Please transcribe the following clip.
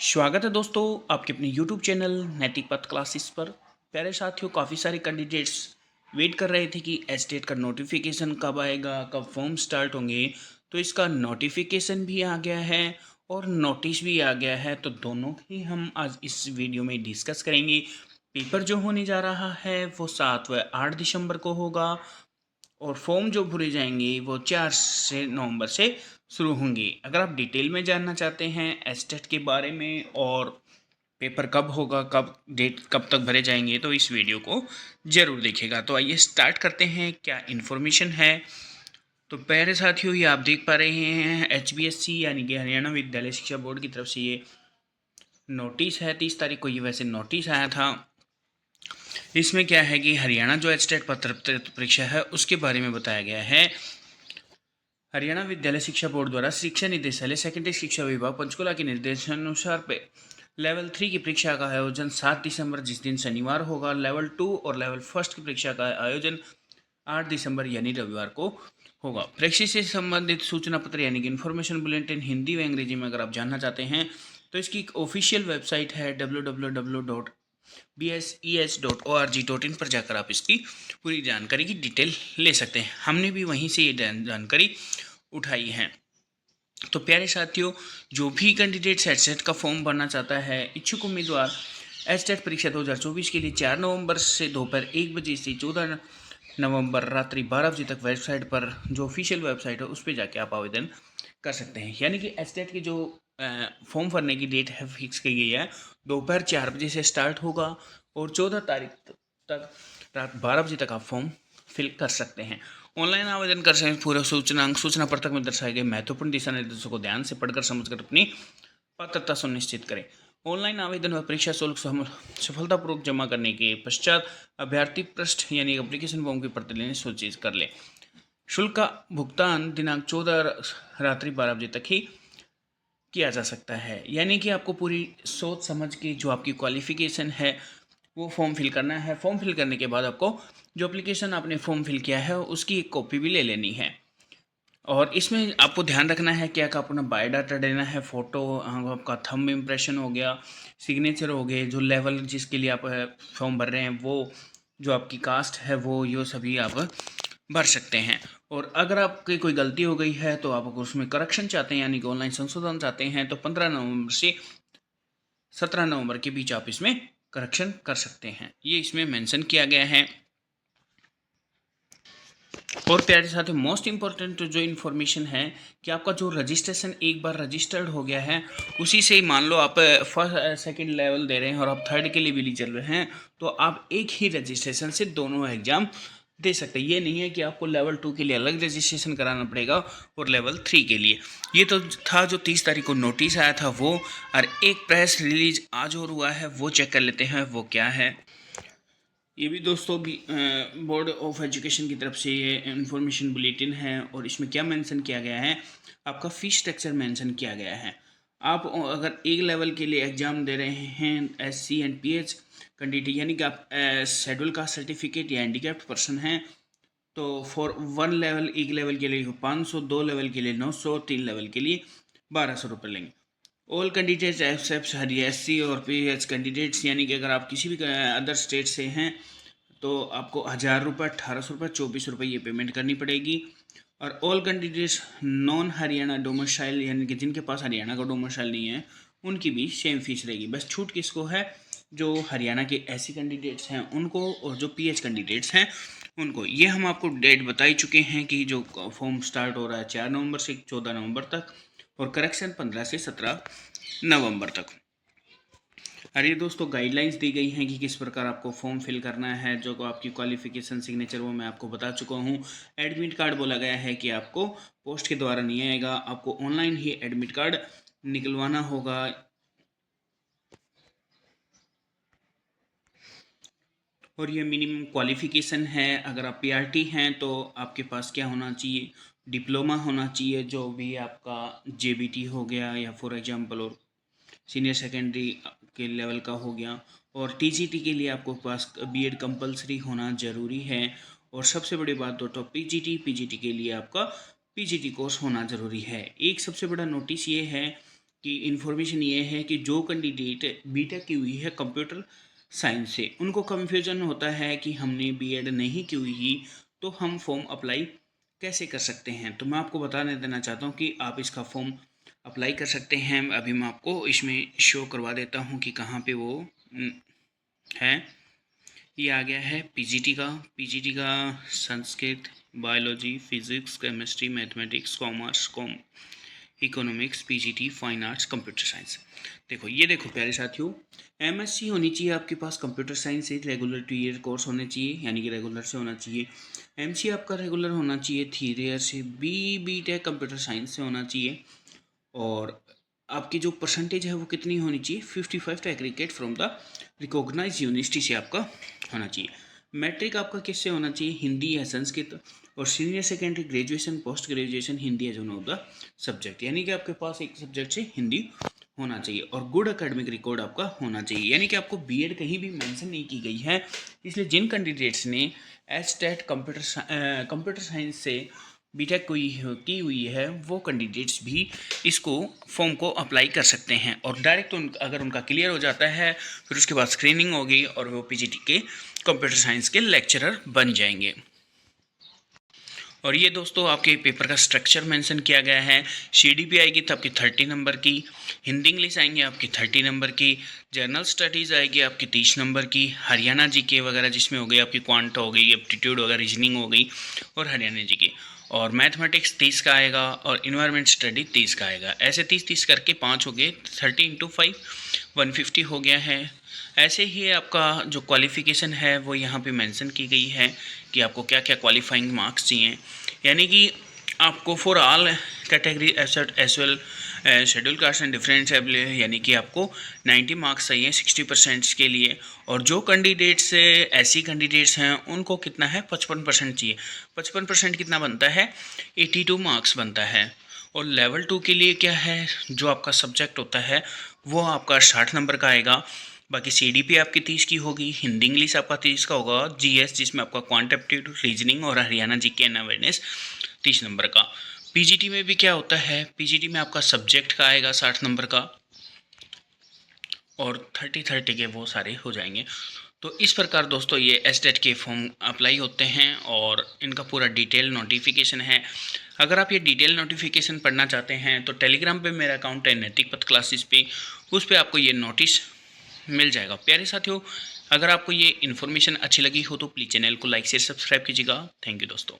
स्वागत है दोस्तों आपके अपने YouTube चैनल नैतिक पथ क्लासेस पर। प्यारे साथियों, काफ़ी सारे कैंडिडेट्स वेट कर रहे थे कि एस्टेट का नोटिफिकेशन कब आएगा, कब फॉर्म स्टार्ट होंगे। तो इसका नोटिफिकेशन भी आ गया है और नोटिस भी आ गया है, तो दोनों ही हम आज इस वीडियो में डिस्कस करेंगे। पेपर जो होने जा रहा है वो 7 व 8 दिसंबर को होगा और फॉर्म जो भरे जाएंगे वो 4 से नवंबर से शुरू होंगे। अगर आप डिटेल में जानना चाहते हैं एस्टेट के बारे में और पेपर कब होगा, कब डेट कब तक भरे जाएंगे, तो इस वीडियो को ज़रूर देखिएगा। तो आइए स्टार्ट करते हैं क्या इन्फॉर्मेशन है। तो प्यारे साथियों, ये आप देख पा रहे हैं HBSC यानी कि हरियाणा विद्यालय शिक्षा बोर्ड की तरफ से ये नोटिस है। 30 तारीख को ये वैसे नोटिस आया था। इसमें क्या है कि हरियाणा जो एस्टेट पत्र परीक्षा है उसके बारे में बताया गया है। हरियाणा विद्यालय शिक्षा बोर्ड द्वारा शिक्षा निदेशालय सेकेंडरी शिक्षा विभाग पंचकुला के निर्देशानुसार पे लेवल 3 की परीक्षा का आयोजन 7 दिसंबर जिस दिन शनिवार होगा। लेवल 2 और लेवल फर्स्ट की परीक्षा का आयोजन 8 दिसंबर यानी रविवार को होगा। परीक्षा से संबंधित सूचना पत्र यानी कि इन्फॉर्मेशन बुलेटिन हिंदी व अंग्रेजी में अगर आप जानना चाहते हैं तो इसकी एक ऑफिशियल वेबसाइट है www.bses.org.in पर जाकर आप इसकी पूरी जानकारी की डिटेल ले सकते हैं। हमने भी वहीं से ये जानकारी उठाई है। तो प्यारे साथियों, जो भी कैंडिडेट एस्टेट का फॉर्म भरना चाहता है, इच्छुक उम्मीदवार एस्टेट परीक्षा 2024 के लिए 4 नवंबर से दोपहर 1 बजे से 14 नवंबर रात्रि 12 बजे तक वेबसाइट पर, जो ऑफिशियल वेबसाइट है उस पर जाके आप आवेदन कर सकते हैं। यानी कि एस्टेट की जो फॉर्म भरने की डेट है फिक्स की गई है, दोपहर 4 बजे से स्टार्ट होगा और 14 तारीख तक रात 12 बजे तक आप फॉर्म फिल कर सकते हैं। ऑनलाइन आवेदन कर सकते हैं। पूरा सूचना पत्रक में दर्शाए गए महत्वपूर्ण दिशा निर्देशों को ध्यान से पढ़कर समझकर अपनी पात्रता सुनिश्चित करें। ऑनलाइन आवेदन व परीक्षा शुल्क सफलतापूर्वक जमा करने के पश्चात अभ्यर्थी पृष्ठ यानी एप्लीकेशन फॉर्म की प्रति लेने सुनिश्चित कर ले। शुल्क का भुगतान दिनांक 14 रात्रि 12 बजे तक ही किया जा सकता है। यानी कि आपको पूरी सोच समझ के जो आपकी क्वालिफिकेशन है वो फॉर्म फिल करना है। फॉर्म फिल करने के बाद आपको जो एप्लीकेशन आपने फॉर्म फिल किया है उसकी एक कॉपी भी ले लेनी है। और इसमें आपको ध्यान रखना है कि अपना बायोडाटा देना है, फ़ोटो, आपका थंब इम्प्रेशन हो गया, सिग्नेचर हो गए, जो लेवल जिसके लिए आप फॉर्म भर रहे हैं वो, जो आपकी कास्ट है वो, ये सभी आप भर सकते हैं। और अगर आपकी कोई गलती हो गई है तो आप उसमें करेक्शन चाहते हैं यानी कि ऑनलाइन संशोधन चाहते हैं तो 15 नवंबर से 17 नवंबर के बीच आप इसमें करेक्शन कर सकते हैं। ये इसमें मेंशन किया गया है। और प्यारे साथियों, मोस्ट इम्पॉर्टेंट जो इन्फॉर्मेशन है कि आपका जो रजिस्ट्रेशन एक बार रजिस्टर्ड हो गया है, उसी से ही मान लो आप फर्स्ट सेकंड लेवल दे रहे हैं और आप थर्ड के लिए भी चल रहे हैं, तो आप एक ही रजिस्ट्रेशन से दोनों एग्ज़ाम दे सकते हैं। ये नहीं है कि आपको लेवल 2 के लिए अलग रजिस्ट्रेशन कराना पड़ेगा और लेवल 3 के लिए। ये तो था जो 30 तारीख को नोटिस आया था वो, और एक प्रेस रिलीज आज और हुआ है वो चेक कर लेते हैं वो क्या है। ये भी दोस्तों भी बोर्ड ऑफ एजुकेशन की तरफ से ये इन्फॉर्मेशन बुलेटिन है और इसमें क्या मेंशन किया गया है, आपका फीस स्ट्रक्चर मेंशन किया गया है। आप अगर एक लेवल के लिए एग्ज़ाम दे रहे हैं SC एंड PH कैंडिडेट यानी कि आप शेड्यूल कास्ट सर्टिफिकेट या हैंडीकैप्ड पर्सन हैं, तो फॉर 1 लेवल, एक लेवल के लिए 500, 2 लेवल के लिए 900, 3 लेवल के लिए 1200 रुपये लेंगे। ऑल कैंडिडेट्स एक्सेप्ट SC और PH कैंडिडेट्स यानी कि अगर आप किसी भी अदर स्टेट से हैं तो आपको 1000 रुपये, 1800 रुपये, 24 रुपये ये पेमेंट करनी पड़ेगी। और all candidates non Haryana domicile यानी कि जिनके पास हरियाणा का डोमिसाइल नहीं है उनकी भी सेम फीस रहेगी। बस छूट किसको है, जो हरियाणा के SC कैंडिडेट्स हैं उनको और जो PH कैंडिडेट्स हैं उनको। ये हम आपको डेट बता ही चुके हैं कि जो फॉर्म स्टार्ट हो रहा है 4 नवंबर से 14 नवंबर तक और करेक्शन 15 से 17 नवंबर तक। अरे दोस्तों, गाइडलाइंस दी गई हैं कि किस प्रकार आपको फॉर्म फिल करना है। जो आपकी क्वालिफिकेशन सिग्नेचर वो मैं आपको बता चुका हूँ। एडमिट कार्ड बोला गया है कि आपको पोस्ट के द्वारा नहीं आएगा, आपको ऑनलाइन ही एडमिट कार्ड निकलवाना होगा। और ये मिनिमम क्वालिफिकेशन है। अगर आप PRT हैं तो आपके पास क्या होना चाहिए, डिप्लोमा होना चाहिए, जो भी आपका JBT हो गया या फॉर एग्जांपल और सीनियर सेकेंडरी के लेवल का हो गया। और TGT के लिए आपको पास B.Ed कंपलसरी होना ज़रूरी है। और सबसे बड़ी बात तो PGT के लिए आपका PGT कोर्स होना ज़रूरी है। एक सबसे बड़ा नोटिस ये है कि इन्फॉर्मेशन ये है कि जो कैंडिडेट बीटेक की हुई है कंप्यूटर साइंस से, उनको कन्फ्यूजन होता है कि हमने बीएड नहीं की हुई तो हम फॉर्म अप्लाई कैसे कर सकते हैं। तो मैं आपको बताने देना चाहता हूँ कि आप इसका फॉर्म अप्लाई कर सकते हैं। अभी मैं आपको इसमें शो करवा देता हूँ कि कहाँ पे वो है। ये आ गया है पीजीटी का Sanskrit, biology, physics, chemistry, mathematics, commerce, economics, PGT, fine arts, computer science. देखो प्यारे साथियों, एमएससी होनी चाहिए आपके पास कंप्यूटर साइंस से, रेगुलर 2 ईयर कोर्स होने चाहिए, यानी कि रेगुलर से होना चाहिए। एमसी आपका रेगुलर होना चाहिए 3 ईयर से। बीटेक कंप्यूटर साइंस से होना चाहिए। और आपकी जो परसेंटेज है वो कितनी होनी चाहिए, 55 aggregate from the recognise university से आपका होना चाहिए। मैट्रिक आपका किससे होना चाहिए, हिंदी या संस्कृत। और senior secondary, graduation, post graduation Hindi as one of the subject, यानी कि आपके पास एक सब्जेक्ट से हिंदी होना चाहिए। और गुड एकेडमिक रिकॉर्ड आपका होना चाहिए, यानी कि आपको बीएड कहीं भी मेंशन नहीं की गई है। इसलिए जिन कैंडिडेट्स ने एचटेट कंप्यूटर साइंस से बीटेक की हुई है वो कैंडिडेट्स भी इसको फॉर्म को अप्लाई कर सकते हैं। और डायरेक्ट अगर उनका क्लियर हो जाता है फिर उसके बाद स्क्रीनिंग होगी और वो पीजीटी के कंप्यूटर साइंस के लेक्चरर बन जाएंगे। और ये दोस्तों आपके पेपर का स्ट्रक्चर मेंशन किया गया है। सीडीपी आएगी तो आपकी 30 नंबर की, हिंदी इंग्लिश आएंगे आपकी 30 नंबर की, जनरल स्टडीज़ आएगी आपकी 30 नंबर की, हरियाणा जीके वगैरह जिसमें हो गई आपकी क्वांट हो गई, एप्टीट्यूड वगैरह, रीजनिंग हो गई, और हरियाणा जीके। और मैथमेटिक्स 30 का आएगा और इन्वायरमेंट स्टडी 30 का आएगा। ऐसे 30-30 करके 5 हो गए, 30 × 5 150 हो गया है। ऐसे ही आपका जो क्वालिफ़िकेशन है वो यहाँ पे मेंशन की गई है कि आपको क्या क्या क्वालिफाइंग मार्क्स चाहिए, यानी कि आपको for all category as well schedule caste and differentiable, यानी कि आपको 90 मार्क्स चाहिए 60% के लिए। और जो कैंडिडेट्स ऐसी कैंडिडेट्स हैं उनको कितना है, 55% चाहिए। 55% कितना बनता है, 82 मार्क्स बनता है। और लेवल 2 के लिए क्या है, जो आपका सब्जेक्ट होता है वो आपका 60 नंबर का आएगा। बाकी सीडीपी आपकी 30 की होगी, हिंदी इंग्लिश आपका 30 का होगा, जीएस जिसमें आपका क्वांट एप्टीट्यूड, रीजनिंग और Haryana GK and awareness 30 number का। पीजीटी में भी क्या होता है, पीजीटी में आपका सब्जेक्ट का आएगा 60 नंबर का और 30 के वो सारे हो जाएंगे। तो इस प्रकार दोस्तों ये एसटेट के फॉर्म अप्लाई होते हैं और इनका पूरा डिटेल नोटिफिकेशन है। अगर आप ये डिटेल नोटिफिकेशन पढ़ना चाहते हैं तो टेलीग्राम पे मेरा अकाउंट है नैतिक पथ क्लासेस पे, उस पर आपको ये नोटिस मिल जाएगा। प्यारे साथियों, अगर आपको ये इन्फॉर्मेशन अच्छी लगी हो तो प्लीज़ चैनल को लाइक शेयर सब्सक्राइब कीजिएगा। थैंक यू दोस्तों।